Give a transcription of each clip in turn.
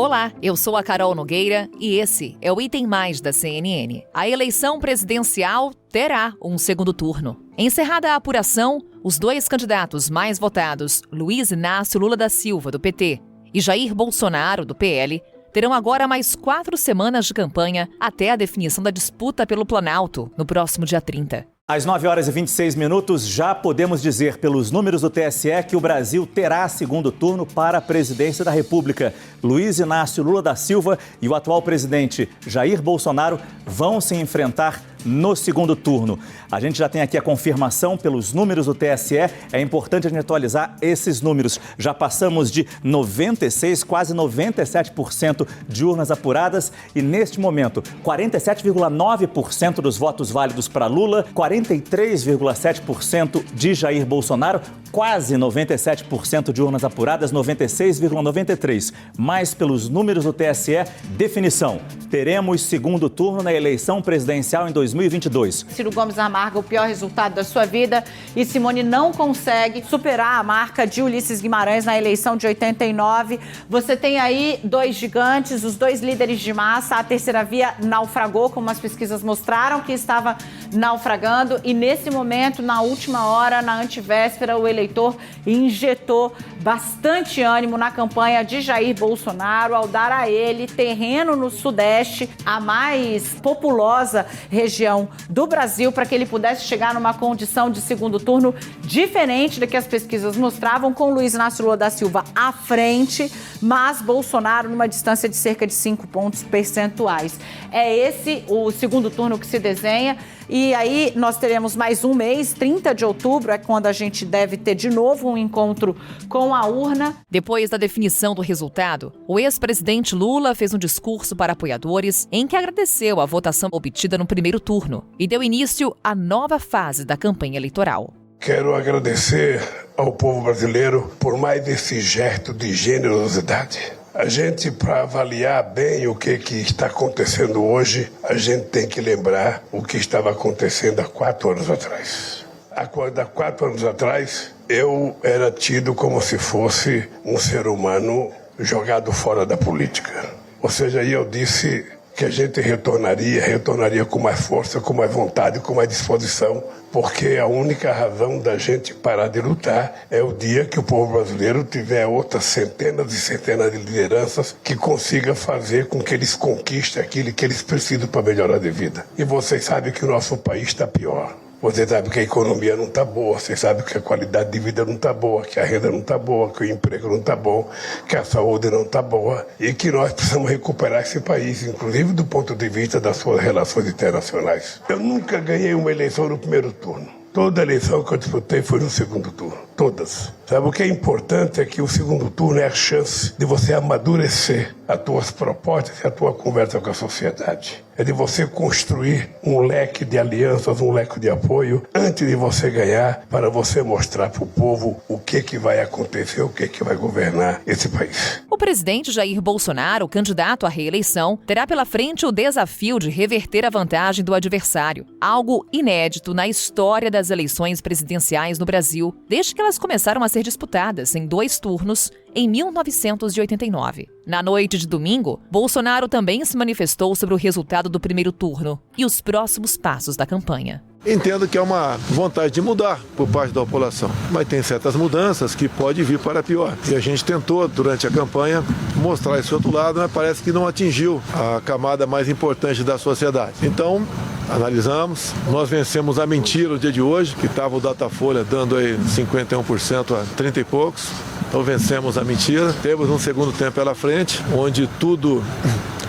Olá, eu sou a Carol Nogueira e esse é o Item Mais da CNN. A eleição presidencial terá um segundo turno. Encerrada a apuração, os dois candidatos mais votados, Luiz Inácio Lula da Silva, do PT, e Jair Bolsonaro, do PL, terão agora mais 4 semanas de campanha até a definição da disputa pelo Planalto, no próximo dia 30. Às 9h26, já podemos dizer pelos números do TSE que o Brasil terá segundo turno para a presidência da República. Luiz Inácio Lula da Silva e o atual presidente Jair Bolsonaro vão se enfrentar no segundo turno. A gente já tem aqui a confirmação pelos números do TSE. É importante a gente atualizar esses números. Já passamos de 96%, quase 97% de urnas apuradas e, neste momento, 47,9% dos votos válidos para Lula, 43,7% de Jair Bolsonaro, quase 97% de urnas apuradas, 96,93%. Mas, pelos números do TSE, definição: teremos segundo turno na eleição presidencial em 2022. Ciro Gomes amarga o pior resultado da sua vida e Simone não consegue superar a marca de Ulisses Guimarães na eleição de 89. Você tem aí dois gigantes, os dois líderes de massa. A terceira via naufragou, como as pesquisas mostraram que estava naufragando. E nesse momento, na última hora, na antivéspera, o eleitor injetou bastante ânimo na campanha de Jair Bolsonaro ao dar a ele terreno no Sudeste, a mais populosa região do Brasil, para que ele pudesse chegar numa condição de segundo turno diferente do que as pesquisas mostravam, com Luiz Inácio Lula da Silva à frente, mas Bolsonaro numa distância de cerca de 5 pontos percentuais. É esse o segundo turno que se desenha. E aí nós teremos mais um mês, 30 de outubro é quando a gente deve ter de novo um encontro com a urna. Depois da definição do resultado, o ex-presidente Lula fez um discurso para apoiadores em que agradeceu a votação obtida no primeiro turno e deu início à nova fase da campanha eleitoral. Quero agradecer ao povo brasileiro por mais esse gesto de generosidade. A gente, para avaliar bem o que está acontecendo hoje, a gente tem que lembrar o que estava acontecendo há 4 anos atrás. Há 4 anos atrás, eu era tido como se fosse um ser humano jogado fora da política. Ou seja, aí eu disse que a gente retornaria com mais força, com mais vontade, com mais disposição, porque a única razão da gente parar de lutar é o dia que o povo brasileiro tiver outras centenas e centenas de lideranças que consiga fazer com que eles conquistem aquilo que eles precisam para melhorar de vida. E vocês sabem que o nosso país está pior. Você sabe que a economia não está boa, você sabe que a qualidade de vida não está boa, que a renda não está boa, que o emprego não está bom, que a saúde não está boa e que nós precisamos recuperar esse país, inclusive do ponto de vista das suas relações internacionais. Eu nunca ganhei uma eleição no primeiro turno. Toda eleição que eu disputei foi no segundo turno. Todas. Sabe, o que é importante é que o segundo turno é a chance de você amadurecer as tuas propostas e a tua conversa com a sociedade. É de você construir um leque de alianças, um leque de apoio, antes de você ganhar, para você mostrar para o povo o que vai acontecer, o que vai governar esse país. O presidente Jair Bolsonaro, candidato à reeleição, terá pela frente o desafio de reverter a vantagem do adversário, algo inédito na história das eleições presidenciais no Brasil, desde que elas começaram a ser disputadas em 2 turnos em 1989. Na noite de domingo, Bolsonaro também se manifestou sobre o resultado do primeiro turno e os próximos passos da campanha. Entendo que é uma vontade de mudar por parte da população, mas tem certas mudanças que pode vir para pior. E a gente tentou, durante a campanha, mostrar esse outro lado, mas parece que não atingiu a camada mais importante da sociedade. Então, analisamos, nós vencemos a mentira no dia de hoje, que estava o Datafolha dando aí 51% a 30 e poucos. Então vencemos a mentira. Temos um segundo tempo pela frente, onde tudo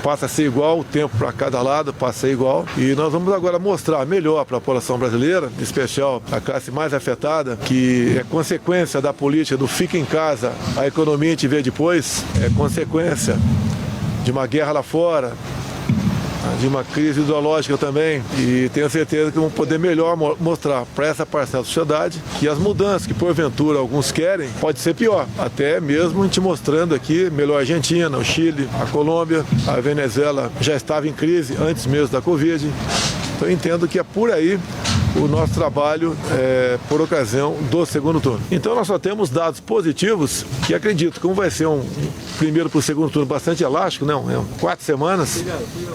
passa a ser igual, o tempo para cada lado passa a ser igual. E nós vamos agora mostrar melhor para a população brasileira, em especial a classe mais afetada, que é consequência da política do fica em casa, a economia a gente vê depois, é consequência de uma guerra lá fora, de uma crise ideológica também, e tenho certeza que vamos poder melhor mostrar para essa parcela da sociedade que as mudanças que porventura alguns querem pode ser pior, até mesmo a gente mostrando aqui melhor a Argentina, o Chile, a Colômbia, a Venezuela já estava em crise antes mesmo da Covid. Então eu entendo que é por aí o nosso trabalho por ocasião do segundo turno. Então nós só temos dados positivos que acredito, como vai ser um primeiro para o segundo turno bastante elástico, não, 4 semanas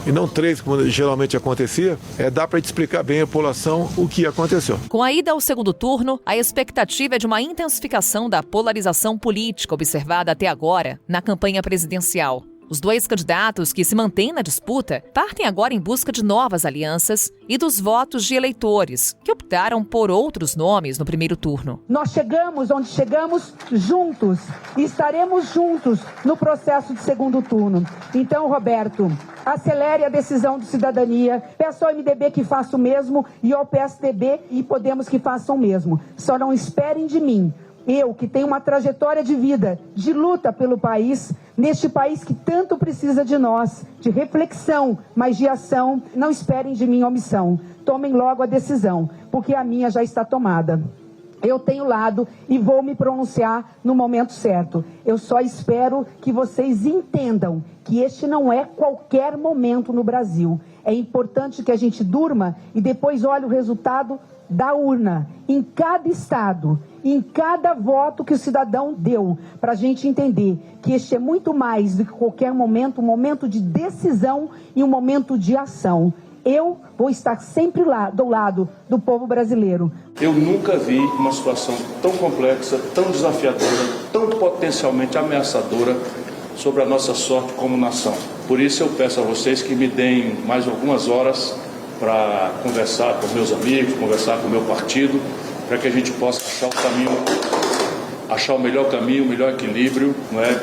e não 3, como geralmente acontecia, dá para te explicar bem a população o que aconteceu. Com a ida ao segundo turno, a expectativa é de uma intensificação da polarização política observada até agora na campanha presidencial. Os dois candidatos que se mantêm na disputa partem agora em busca de novas alianças e dos votos de eleitores, que optaram por outros nomes no primeiro turno. Nós chegamos onde chegamos juntos e estaremos juntos no processo de segundo turno. Então, Roberto, acelere a decisão de cidadania, peço ao MDB que faça o mesmo e ao PSDB e Podemos que façam o mesmo. Só não esperem de mim. Eu, que tenho uma trajetória de vida, de luta pelo país, neste país que tanto precisa de nós, de reflexão, mas de ação, não esperem de mim omissão. Tomem logo a decisão, porque a minha já está tomada. Eu tenho lado e vou me pronunciar no momento certo. Eu só espero que vocês entendam que este não é qualquer momento no Brasil. É importante que a gente durma e depois olhe o resultado da urna, em cada estado, em cada voto que o cidadão deu, para a gente entender que este é muito mais do que qualquer momento, um momento de decisão e um momento de ação. Eu vou estar sempre lá, do lado do povo brasileiro. Eu nunca vi uma situação tão complexa, tão desafiadora, tão potencialmente ameaçadora sobre a nossa sorte como nação. Por isso eu peço a vocês que me deem mais algumas horas para conversar com meus amigos, conversar com o meu partido, para que a gente possa achar o melhor caminho, o melhor equilíbrio,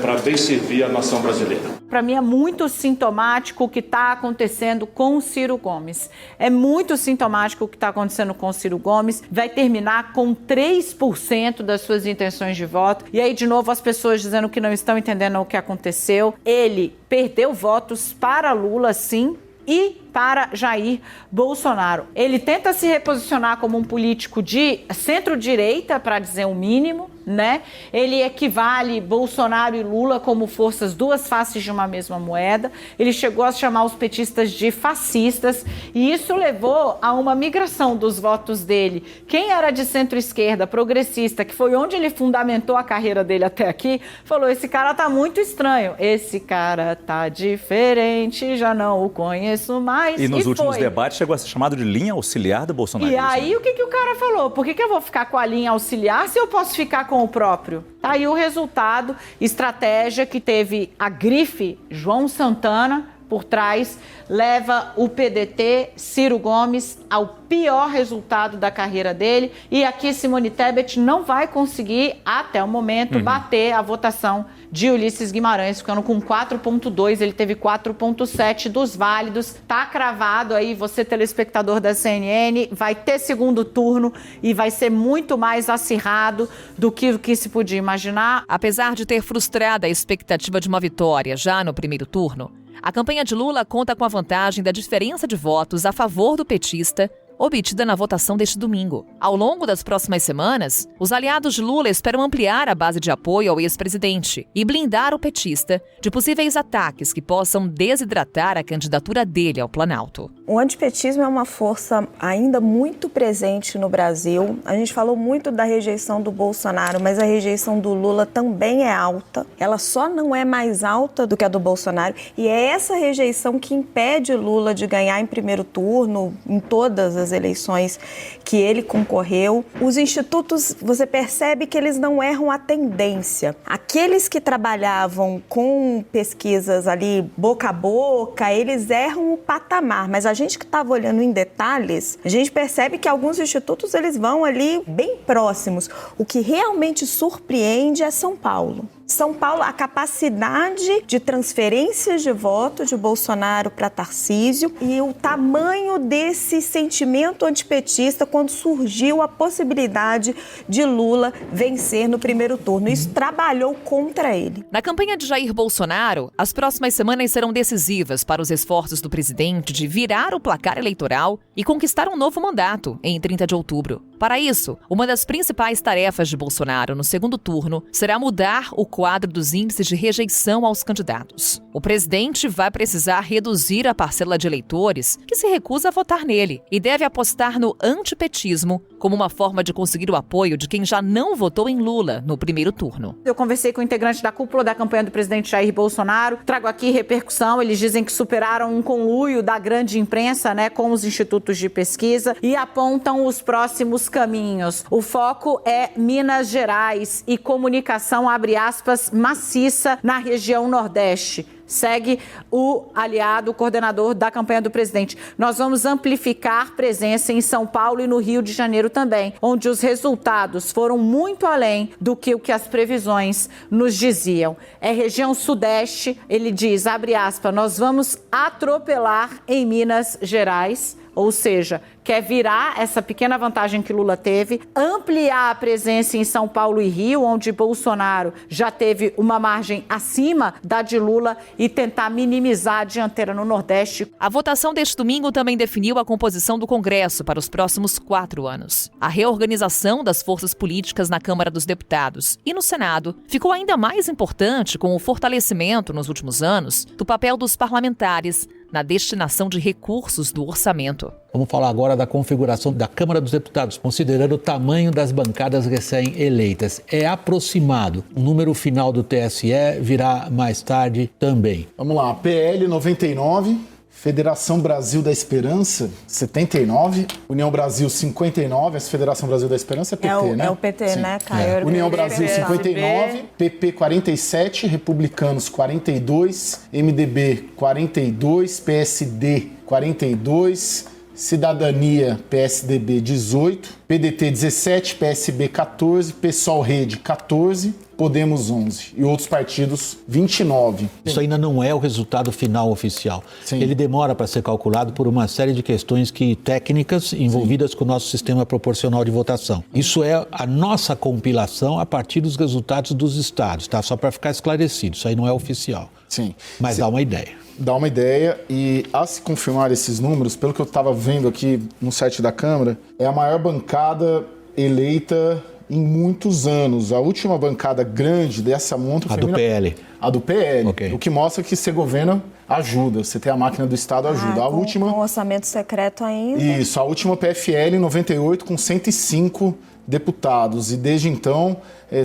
para bem servir a nação brasileira. Para mim é muito sintomático o que está acontecendo com o Ciro Gomes. É muito sintomático o que está acontecendo com o Ciro Gomes. Vai terminar com 3% das suas intenções de voto. E aí, de novo, as pessoas dizendo que não estão entendendo o que aconteceu. Ele perdeu votos para Lula, sim, e para Jair Bolsonaro. Ele tenta se reposicionar como um político de centro-direita, para dizer o mínimo, né? Ele equivale Bolsonaro e Lula como forças, duas faces de uma mesma moeda. Ele chegou a chamar os petistas de fascistas e isso levou a uma migração dos votos dele. Quem era de centro-esquerda, progressista, que foi onde ele fundamentou a carreira dele até aqui, falou: esse cara tá muito estranho, esse cara tá diferente, já não o conheço mais. E nos últimos debates chegou a ser chamado de linha auxiliar do Bolsonaro. E aí o que o cara falou? Por que eu vou ficar com a linha auxiliar se eu posso ficar com o próprio? Tá aí o resultado, estratégia que teve a grife João Santana por trás, leva o PDT, Ciro Gomes, ao pior resultado da carreira dele. E aqui Simone Tebet não vai conseguir, até o momento, bater a votação de Ulisses Guimarães, ficando com 4,2, ele teve 4,7 dos válidos. Tá cravado aí, você telespectador da CNN, vai ter segundo turno e vai ser muito mais acirrado do que o que se podia imaginar. Apesar de ter frustrado a expectativa de uma vitória já no primeiro turno, a campanha de Lula conta com a vantagem da diferença de votos a favor do petista, obtida na votação deste domingo. Ao longo das próximas semanas, os aliados de Lula esperam ampliar a base de apoio ao ex-presidente e blindar o petista de possíveis ataques que possam desidratar a candidatura dele ao Planalto. O antipetismo é uma força ainda muito presente no Brasil. A gente falou muito da rejeição do Bolsonaro, mas a rejeição do Lula também é alta. Ela só não é mais alta do que a do Bolsonaro. E é essa rejeição que impede Lula de ganhar em primeiro turno, em todas as eleições que ele concorreu. Os institutos, você percebe que eles não erram a tendência. Aqueles que trabalhavam com pesquisas ali boca a boca, eles erram o patamar, mas a gente que estava olhando em detalhes, a gente percebe que alguns institutos eles vão ali bem próximos. O que realmente surpreende é São Paulo. São Paulo, a capacidade de transferências de voto de Bolsonaro para Tarcísio e o tamanho desse sentimento antipetista quando surgiu a possibilidade de Lula vencer no primeiro turno. Isso trabalhou contra ele. Na campanha de Jair Bolsonaro, as próximas semanas serão decisivas para os esforços do presidente de virar o placar eleitoral e conquistar um novo mandato em 30 de outubro. Para isso, uma das principais tarefas de Bolsonaro no segundo turno será mudar o quadro dos índices de rejeição aos candidatos. O presidente vai precisar reduzir a parcela de eleitores que se recusa a votar nele e deve apostar no antipetismo como uma forma de conseguir o apoio de quem já não votou em Lula no primeiro turno. Eu conversei com o integrante da cúpula da campanha do presidente Jair Bolsonaro. Trago aqui repercussão. Eles dizem que superaram um conluio da grande imprensa, com os institutos de pesquisa e apontam os próximos caminhos. O foco é Minas Gerais e comunicação, abre aspas, maciça na região Nordeste. Segue o aliado, o coordenador da campanha do presidente. Nós vamos amplificar presença em São Paulo e no Rio de Janeiro também, onde os resultados foram muito além do que o que as previsões nos diziam. É região Sudeste, ele diz, abre aspas, nós vamos atropelar em Minas Gerais. Ou seja, quer virar essa pequena vantagem que Lula teve, ampliar a presença em São Paulo e Rio, onde Bolsonaro já teve uma margem acima da de Lula, e tentar minimizar a dianteira no Nordeste. A votação deste domingo também definiu a composição do Congresso para os próximos 4 anos. A reorganização das forças políticas na Câmara dos Deputados e no Senado ficou ainda mais importante com o fortalecimento, nos últimos anos, do papel dos parlamentares na destinação de recursos do orçamento. Vamos falar agora da configuração da Câmara dos Deputados, considerando o tamanho das bancadas recém-eleitas. É aproximado. O número final do TSE virá mais tarde também. Vamos lá, PL 99, Federação Brasil da Esperança 79, União Brasil 59, essa Federação Brasil da Esperança é PT, né? É o PT, sim, né, Caio? União Brasil 59, PP 47, Republicanos 42, MDB 42, PSD 42, Cidadania PSDB 18, PDT 17, PSB 14, PSOL Rede 14, Podemos 11 e outros partidos 29. Isso ainda não é o resultado final oficial. Sim. Ele demora para ser calculado por uma série de questões técnicas envolvidas com o nosso sistema proporcional de votação. Isso é a nossa compilação a partir dos resultados dos estados, tá? Só para ficar esclarecido, isso aí não é oficial. Sim. Mas dá uma ideia. Dá uma ideia e, a se confirmar esses números, pelo que eu estava vendo aqui no site da Câmara, é a maior bancada eleita em muitos anos. A última bancada grande dessa monta foi a do PL. A do PL, okay. O que mostra que ser governo ajuda, você tem a máquina do Estado ajuda. A última, com orçamento secreto ainda. Isso, a última PFL em 98 com 105 deputados e desde então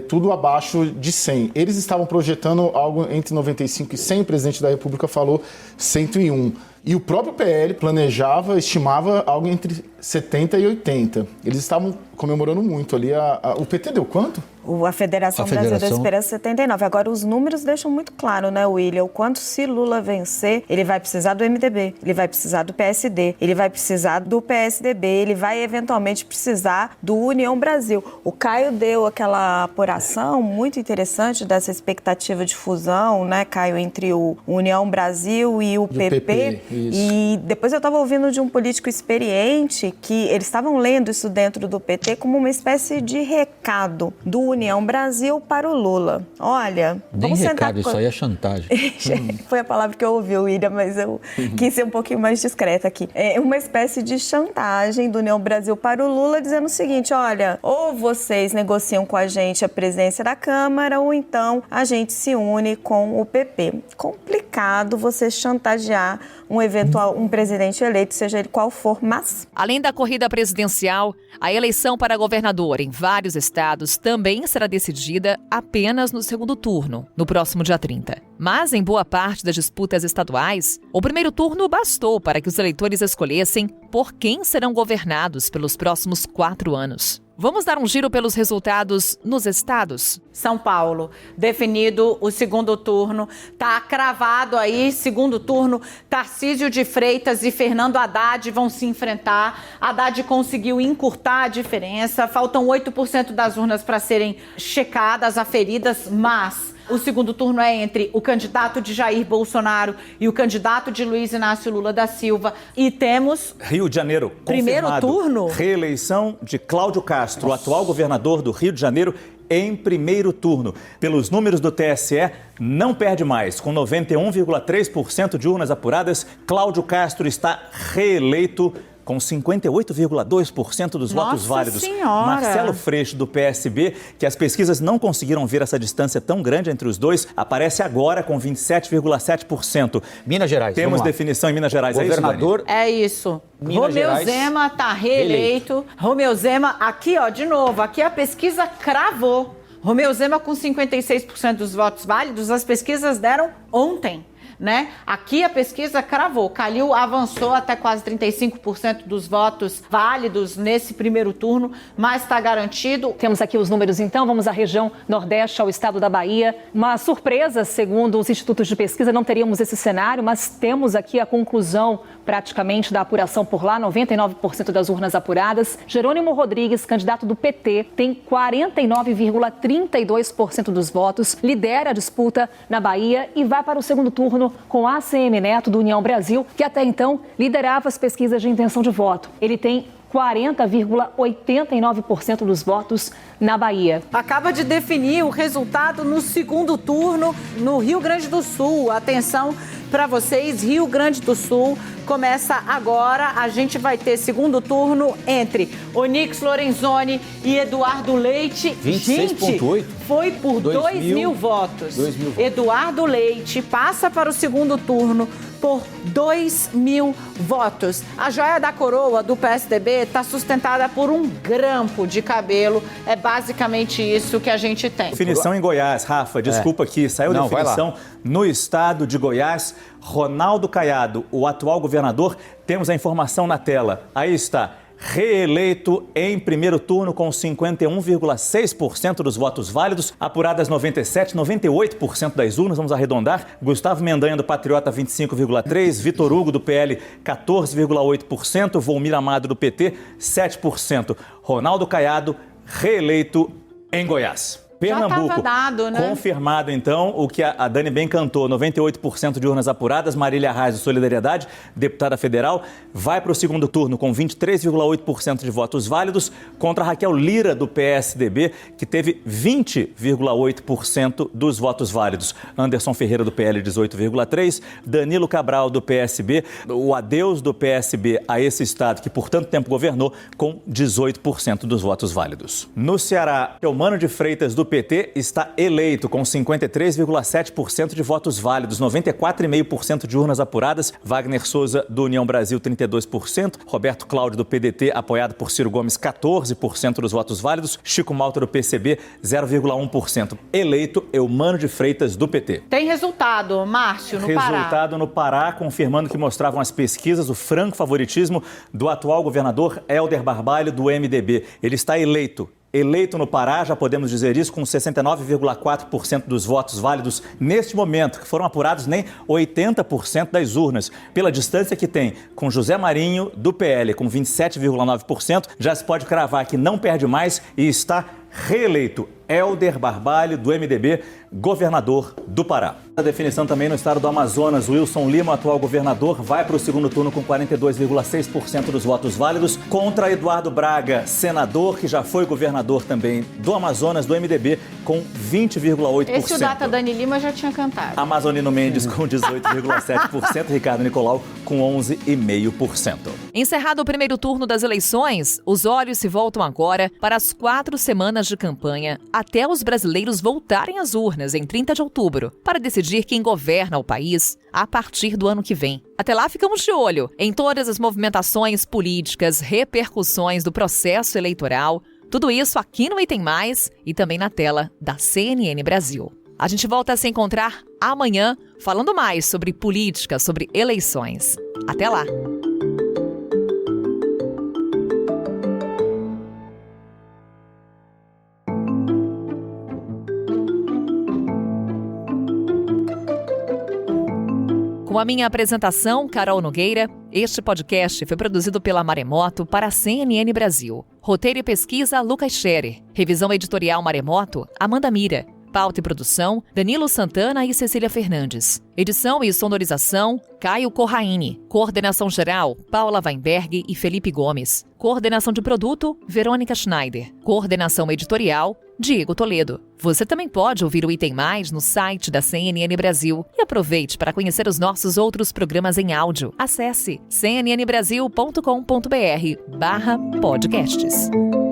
tudo abaixo de 100. Eles estavam projetando algo entre 95 e 100, o presidente da República falou 101. E o próprio PL estimava algo entre 70 e 80. Eles estavam comemorando muito ali. O PT deu quanto? A Federação Brasileira da Esperança 79. Agora, os números deixam muito claro, né, William? O quanto, se Lula vencer, ele vai precisar do MDB, ele vai precisar do PSD, ele vai precisar do PSDB, ele vai eventualmente precisar do União Brasil. O Caio deu aquela apuração muito interessante dessa expectativa de fusão, né, Caio, entre o União Brasil e o PP. E depois eu estava ouvindo de um político experiente que eles estavam lendo isso dentro do PT como uma espécie de recado do União Brasil para o Lula. Olha, vamos sentar... isso aí é chantagem. Foi a palavra que eu ouvi, William, mas eu quis ser um pouquinho mais discreta aqui. É uma espécie de chantagem do União Brasil para o Lula, dizendo o seguinte, olha, ou vocês negociam com a gente a presidência da Câmara, ou então a gente se une com o PP. Complicado você chantagear um presidente eleito, seja ele qual for, mas... Além da corrida presidencial, a eleição para governador em vários estados também será decidida apenas no segundo turno, no próximo dia 30. Mas em boa parte das disputas estaduais, o primeiro turno bastou para que os eleitores escolhessem por quem serão governados pelos próximos 4 anos. Vamos dar um giro pelos resultados nos estados? São Paulo, definido o segundo turno, tá cravado aí, segundo turno, Tarcísio de Freitas e Fernando Haddad vão se enfrentar. Haddad conseguiu encurtar a diferença, faltam 8% das urnas para serem checadas, aferidas, mas... O segundo turno é entre o candidato de Jair Bolsonaro e o candidato de Luiz Inácio Lula da Silva. E temos... Rio de Janeiro, primeiro turno? Reeleição de Cláudio Castro, o atual governador do Rio de Janeiro, em primeiro turno. Pelos números do TSE, não perde mais. Com 91,3% de urnas apuradas, Cláudio Castro está reeleito com 58,2% dos votos válidos. Senhora. Marcelo Freixo, do PSB, que as pesquisas não conseguiram ver essa distância tão grande entre os dois, aparece agora com 27,7%. Minas Gerais. Temos definição em Minas Gerais, governador. É isso. Minas Romeu Gerais, Zema está reeleito. Romeu Zema, aqui, ó, de novo, aqui a pesquisa cravou. Romeu Zema com 56% dos votos válidos, as pesquisas deram ontem. Né? Aqui a pesquisa cravou. Calil avançou até quase 35% dos votos válidos nesse primeiro turno, mas está garantido. Temos aqui os números, então. Vamos à região Nordeste, ao estado da Bahia. Uma surpresa, segundo os institutos de pesquisa, não teríamos esse cenário, mas temos aqui a conclusão praticamente da apuração por lá, 99% das urnas apuradas. Jerônimo Rodrigues, candidato do PT, tem 49,32% dos votos, lidera a disputa na Bahia e vai para o segundo turno com ACM Neto, do União Brasil, que até então liderava as pesquisas de intenção de voto. Ele tem 40,89% dos votos na Bahia. Acaba de definir o resultado no segundo turno no Rio Grande do Sul. Atenção para vocês, Rio Grande do Sul começa agora. A gente vai ter segundo turno entre Onyx Lorenzoni e Eduardo Leite. 26,8. Foi por 2.000 votos. 2.000 votos. Eduardo Leite passa para o segundo turno por 2.000 votos. A joia da coroa do PSDB está sustentada por um grampo de cabelo. É basicamente isso que a gente tem. Definição em Goiás, Rafa, desculpa aqui, saiu definição no estado de Goiás. Ronaldo Caiado, o atual governador, temos a informação na tela. Aí está. Reeleito em primeiro turno com 51,6% dos votos válidos, apuradas 98% das urnas, vamos arredondar. Gustavo Mendanha, do Patriota, 25,3%, Vitor Hugo, do PL, 14,8%, Volmir Amado, do PT, 7%. Ronaldo Caiado, reeleito em Goiás. Pernambuco, já estava dado, né? Confirmado, então, o que a Dani bem cantou, 98% de urnas apuradas. Marília Reis, do Solidariedade, deputada federal, vai para o segundo turno com 23,8% de votos válidos, contra Raquel Lira, do PSDB, que teve 20,8% dos votos válidos. Anderson Ferreira, do PL, 18,3%. Danilo Cabral, do PSB, o adeus do PSB a esse estado, que por tanto tempo governou, com 18% dos votos válidos. No Ceará, Eumano de Freitas, do PT, está eleito com 53,7% de votos válidos, 94,5% de urnas apuradas. Wagner Souza, do União Brasil, 32%. Roberto Cláudio, do PDT, apoiado por Ciro Gomes, 14% dos votos válidos. Chico Malta, do PCB, 0,1%. Eleito Eumano de Freitas, do PT. Tem resultado, Márcio, no Pará. Resultado no Pará, confirmando que mostravam as pesquisas o franco favoritismo do atual governador Hélder Barbalho, do MDB. Ele está eleito no Pará, já podemos dizer isso, com 69,4% dos votos válidos neste momento, que foram apurados nem 80% das urnas. Pela distância que tem com José Marinho, do PL, com 27,9%, já se pode cravar que não perde mais e está reeleito. Hélder Barbalho, do MDB, governador do Pará. A definição também no estado do Amazonas. Wilson Lima, atual governador, vai para o segundo turno com 42,6% dos votos válidos, contra Eduardo Braga, senador, que já foi governador também do Amazonas, do MDB, com 20,8%. Esse o Data Dani Lima já tinha cantado. Amazonino Mendes com 18,7%, Ricardo Nicolau com 11,5%. Encerrado o primeiro turno das eleições, os olhos se voltam agora para as 4 semanas de campanha até os brasileiros voltarem às urnas em 30 de outubro para decidir quem governa o país a partir do ano que vem. Até lá, ficamos de olho em todas as movimentações políticas, repercussões do processo eleitoral. Tudo isso aqui no Item Mais e também na tela da CNN Brasil. A gente volta a se encontrar amanhã falando mais sobre política, sobre eleições. Até lá! Com a minha apresentação, Carol Nogueira, este podcast foi produzido pela Maremoto para a CNN Brasil. Roteiro e pesquisa, Lucas Scherer. Revisão editorial Maremoto, Amanda Mira. Pauta e produção, Danilo Santana e Cecília Fernandes. Edição e sonorização, Caio Corraini. Coordenação geral, Paula Weinberg e Felipe Gomes. Coordenação de produto, Verônica Schneider. Coordenação editorial, Diego Toledo. Você também pode ouvir o Item Mais no site da CNN Brasil. E aproveite para conhecer os nossos outros programas em áudio. Acesse cnnbrasil.com.br/podcasts.